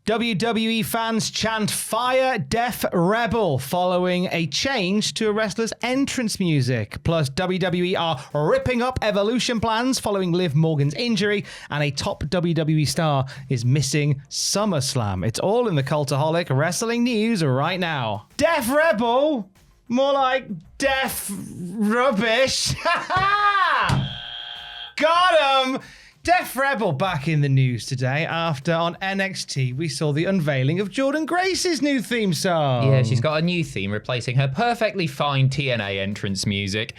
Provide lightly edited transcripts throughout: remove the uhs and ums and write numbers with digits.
WWE fans chant Fire Death Rebel following a change to a wrestler's entrance music. Plus, WWE are ripping up Evolution plans following Liv Morgan's injury, and a top WWE star is missing SummerSlam. It's all in the Cultaholic wrestling news right now. Death Rebel? More like Death Rubbish. Got him! Death Rebel back in the news today after on NXT we saw the unveiling of Jordynne Grace's new theme song. Yeah, she's got a new theme replacing her perfectly fine TNA entrance music.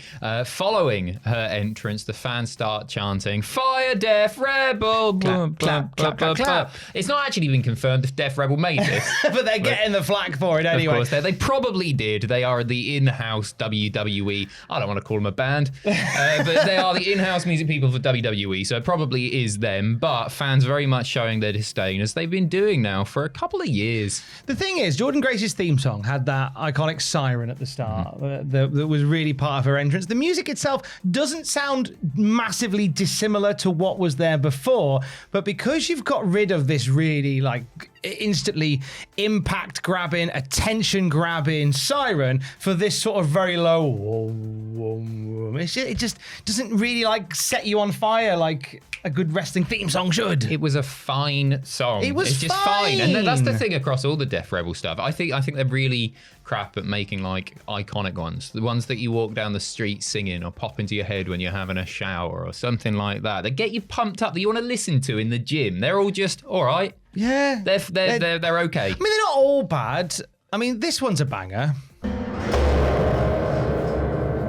Following her entrance, the fans start chanting, Fire Death Rebel! Clap, clap, clap, clap, clap. It's not actually been confirmed if Death Rebel made this. But they're getting the flack for it anyway. Of course, they probably did. They are the in-house WWE. I don't want to call them a band, but they are the in-house music people for WWE, so probably is them, but fans very much showing their disdain as they've been doing now for a couple of years. The thing is, Jordynne Grace's theme song had that iconic siren at the start that was really part of her entrance. The music itself doesn't sound massively dissimilar to what was there before, but because you've got rid of this really instantly impact grabbing, attention grabbing siren for this sort of very low it just doesn't really set you on fire like a good wrestling theme song should. It was a fine song. It's just fine. And that's the thing across all the Death Rebel stuff. I think they're really crap at making iconic ones. The ones that you walk down the street singing or pop into your head when you're having a shower or something like that. They get you pumped up that you want to listen to in the gym. They're all just all right. Yeah. They're okay. I mean, they're not all bad. I mean, this one's a banger.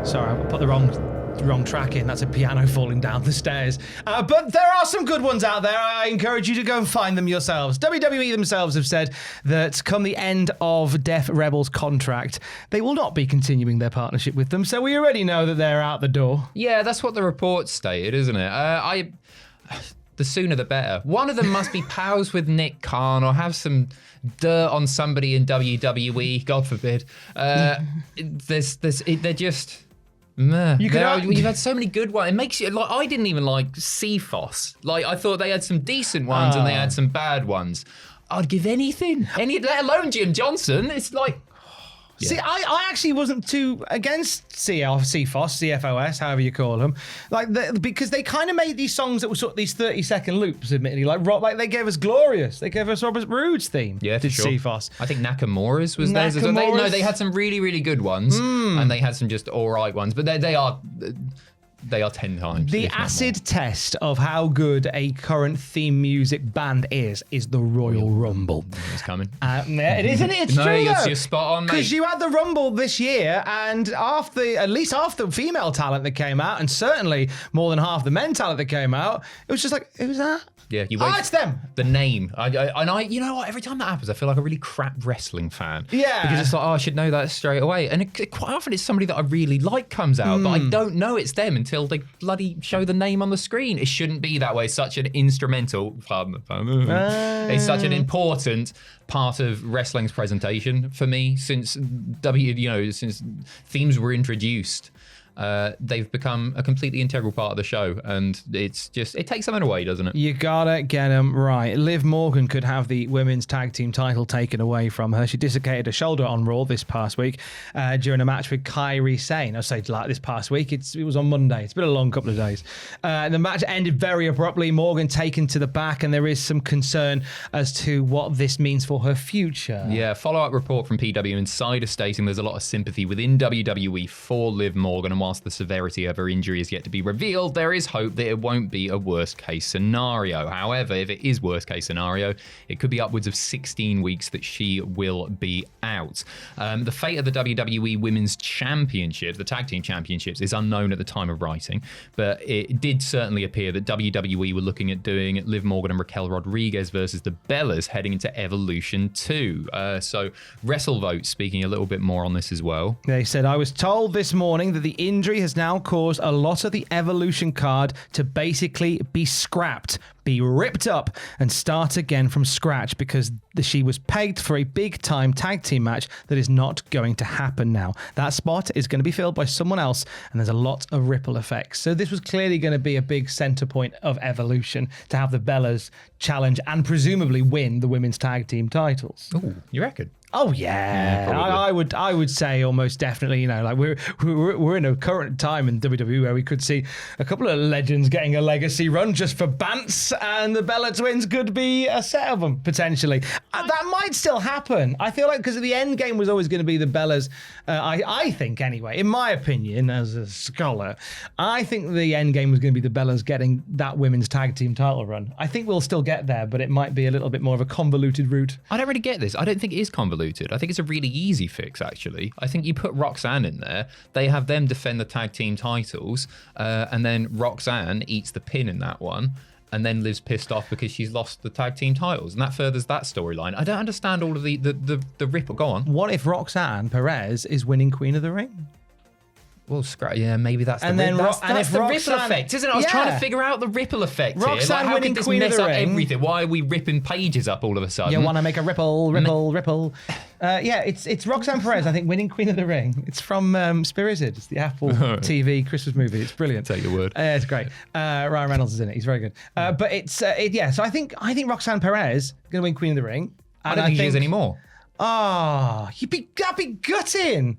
Sorry, I put the wrong track in. That's a piano falling down the stairs. But there are some good ones out there. I encourage you to go and find them yourselves. WWE themselves have said that come the end of Death Rebel's contract, they will not be continuing their partnership with them. So we already know that they're out the door. Yeah, that's what the report stated, isn't it? The sooner the better. One of them must be pals with Nick Khan or have some dirt on somebody in WWE, God forbid. They're just... You've had so many good ones. It makes you I didn't even like CFOS. I thought they had some decent ones and they had some bad ones. I'd give anything, let alone Jim Johnson. It's like. Yeah. See, I actually wasn't too against CFOS, however you call them, because they kind of made these songs that were sort of these 30-second loops, admittedly, like they gave us Glorious, they gave us Robert Roode's theme. Yeah, did sure. CFOS. I think Nakamura's was theirs as well. They had some really, really good ones, and they had some just all right ones, but they are 10 times. The acid test of how good a current theme music band is the Royal Rumble. It's coming. It isn't it? It's no, true. You're spot on, mate. Because you had the Rumble this year, and at least half the female talent that came out, and certainly more than half the men talent that came out, it was just like, who's that? Yeah, you wait. It's them. The name. You know what? Every time that happens, I feel like a really crap wrestling fan. Yeah. Because it's like, I should know that straight away. And quite often it's somebody that I really like comes out, but I don't know it's them until they bloody show the name on the screen. It shouldn't be that way. Such an instrumental, it's such an important part of wrestling's presentation for me since since themes were introduced. They've become a completely integral part of the show, and it takes something away, doesn't it? You gotta get them right. Liv Morgan could have the women's tag team title taken away from her. She dislocated a shoulder on Raw this past week during a match with Kairi Sane. I say this past week. It was on Monday. It's been a long couple of days. The match ended very abruptly. Morgan taken to the back, and there is some concern as to what this means for her future. Yeah, follow-up report from PW Insider stating there's a lot of sympathy within WWE for Liv Morgan, and whilst the severity of her injury is yet to be revealed, there is hope that it won't be a worst-case scenario. However, if it is worst-case scenario, it could be upwards of 16 weeks that she will be out. The fate of the WWE Women's Championships, the Tag Team Championships, is unknown at the time of writing, but it did certainly appear that WWE were looking at doing Liv Morgan and Raquel Rodriguez versus the Bellas heading into Evolution 2. So WrestleVote speaking a little bit more on this as well. They said, I was told this morning that the injury has now caused a lot of the Evolution card to basically be scrapped. be ripped up and start again from scratch because she was pegged for a big-time tag team match that is not going to happen now. That spot is going to be filled by someone else, and there's a lot of ripple effects. So this was clearly going to be a big center point of Evolution to have the Bellas challenge and presumably win the women's tag team titles. Ooh, you reckon? Oh yeah, I would say almost definitely. You know, like we're in a current time in WWE where we could see a couple of legends getting a legacy run just for bants, and the Bella Twins could be a set of them potentially. That might still happen. I feel like because the end game was always going to be the Bellas. I think anyway, in my opinion, as a scholar, I think the end game was going to be the Bellas getting that women's tag team title run. I think we'll still get there, but it might be a little bit more of a convoluted route. I don't really get this. I don't think it is convoluted. I think it's a really easy fix, actually. I think you put Roxanne in there, they have them defend the tag team titles, and then Roxanne eats the pin in that one, and then Liv's pissed off because she's lost the tag team titles, and that furthers that storyline. I don't understand all of the ripple. Go on. What if Roxanne Perez is winning Queen of the Ring? Well, yeah, maybe that's and the then that's the Roxanne, ripple effect, isn't it? I was trying to figure out the ripple effect Roxanne here. Like, how winning could this Queen of mess the up Ring. everything? Why are we ripping pages up all of a sudden? You want to make a ripple. Yeah, it's Roxanne Perez, I think, winning Queen of the Ring. It's from Spirited. It's the Apple TV Christmas movie. It's brilliant. Take your word. It's great. Ryan Reynolds is in it. He's very good. But it's yeah. So I think Roxanne Perez going to win Queen of the Ring. I don't think she is anymore. That'd be gutting.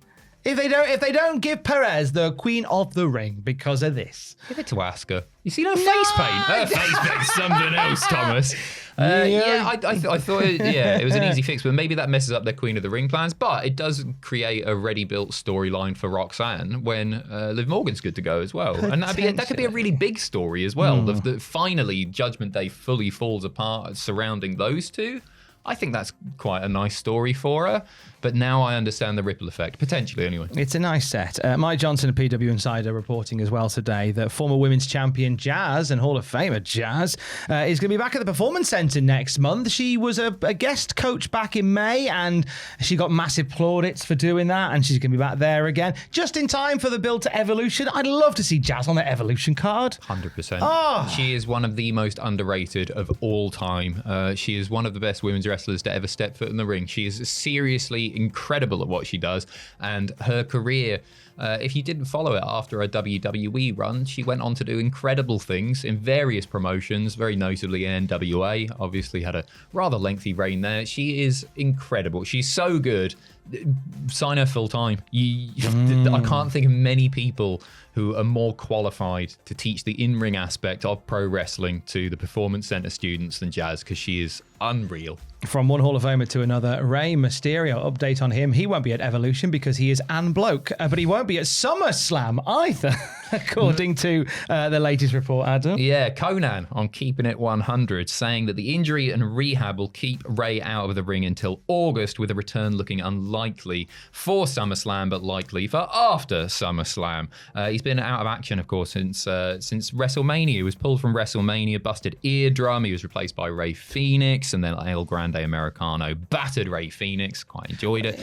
If they don't give Perez the Queen of the Ring because of this. Give it to Asuka. You see her face paint? Her face paint's something else, Thomas. I thought it was an easy fix, but maybe that messes up their Queen of the Ring plans. But it does create a ready-built storyline for Roxanne when Liv Morgan's good to go as well. And that could be a really big story as well. Finally, Judgment Day fully falls apart surrounding those two. I think that's quite a nice story for her. But now I understand the ripple effect, potentially anyway. It's a nice set. Mike Johnson of PW Insider reporting as well today that former women's champion Jazz and Hall of Famer Jazz is going to be back at the Performance Center next month. She was a guest coach back in May, and she got massive plaudits for doing that, and she's going to be back there again, just in time for the build to Evolution. I'd love to see Jazz on the Evolution card. 100%. She is one of the most underrated of all time. She is one of the best women's wrestlers to ever step foot in the ring. She is seriously incredible at what she does, and her career, if you didn't follow it after a WWE run, she went on to do incredible things in various promotions, very notably in NWA. Obviously had a rather lengthy reign there. She is incredible. She's so good. Sign her full time. I can't think of many people who are more qualified to teach the in-ring aspect of pro wrestling to the Performance Center students than Jazz, because she is unreal. From one Hall of Famer to another, Rey Mysterio, update on him. He won't be at Evolution because he is an bloke, but he won't be at SummerSlam either, according to the latest report, Adam. Yeah, Conan on Keeping It 100, saying that the injury and rehab will keep Rey out of the ring until August, with a return looking unlikely for SummerSlam, but likely for after SummerSlam. He's been out of action, of course, since WrestleMania. He was pulled from WrestleMania, busted eardrum. He was replaced by Rey Fenix, and then El Grande Americano battered Rey Fenix. Quite enjoyed it.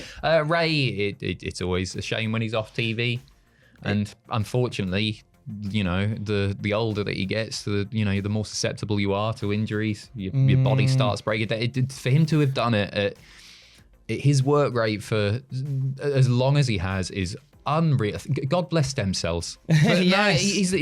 Rey, it's always a shame when he's off TV, and unfortunately, you know, the older that he gets, the more susceptible you are to injuries. Your body starts breaking down. For him to have done it at his work rate for as long as he has is unreal. God bless stem cells. But yes. He's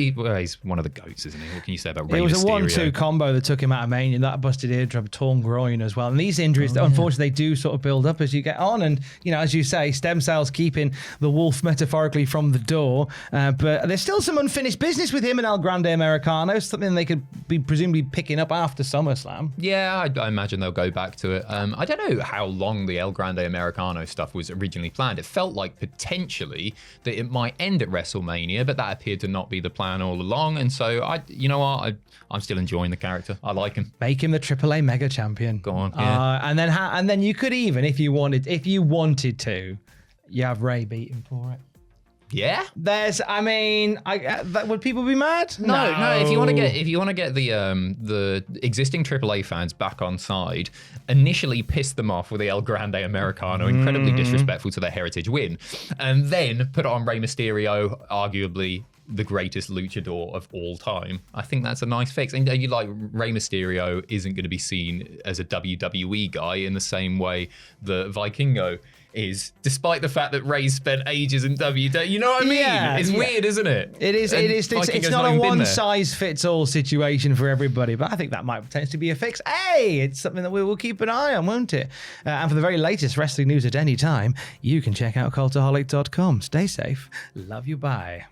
one of the goats, isn't he? What can you say about Rey Mysterio? It was a 1-2 combo that took him out of Mania. That busted eardrum, torn groin as well. And these injuries, unfortunately, they do sort of build up as you get on. And, you know, as you say, stem cells keeping the wolf metaphorically from the door. But there's still some unfinished business with him and El Grande Americano, something they could be presumably picking up after SummerSlam. Yeah, I imagine they'll go back to it. I don't know how long the El Grande Americano stuff was originally planned. It felt like potentially that it might end at WrestleMania, but that appeared to not be the plan all along. And so, I'm still enjoying the character. I like him. Make him the AAA Mega Champion. Go on. Yeah. And then you could even, if you wanted to, you have Rey beat him for it. Yeah. Would people be mad? No. If you want to get the existing AAA fans back on side, initially piss them off with the El Grande Americano, incredibly disrespectful to their heritage win, and then put on Rey Mysterio, arguably the greatest luchador of all time. I think that's a nice fix. And you like Rey Mysterio isn't going to be seen as a WWE guy in the same way that Vikingo is, despite the fact that Rey spent ages in WWE. You know what I mean? Yeah, it's weird, isn't it? It is. It's not a one-size-fits-all situation for everybody, but I think that might potentially be a fix. Hey, it's something that we will keep an eye on, won't it? And for the very latest wrestling news at any time, you can check out cultaholic.com. Stay safe. Love you. Bye.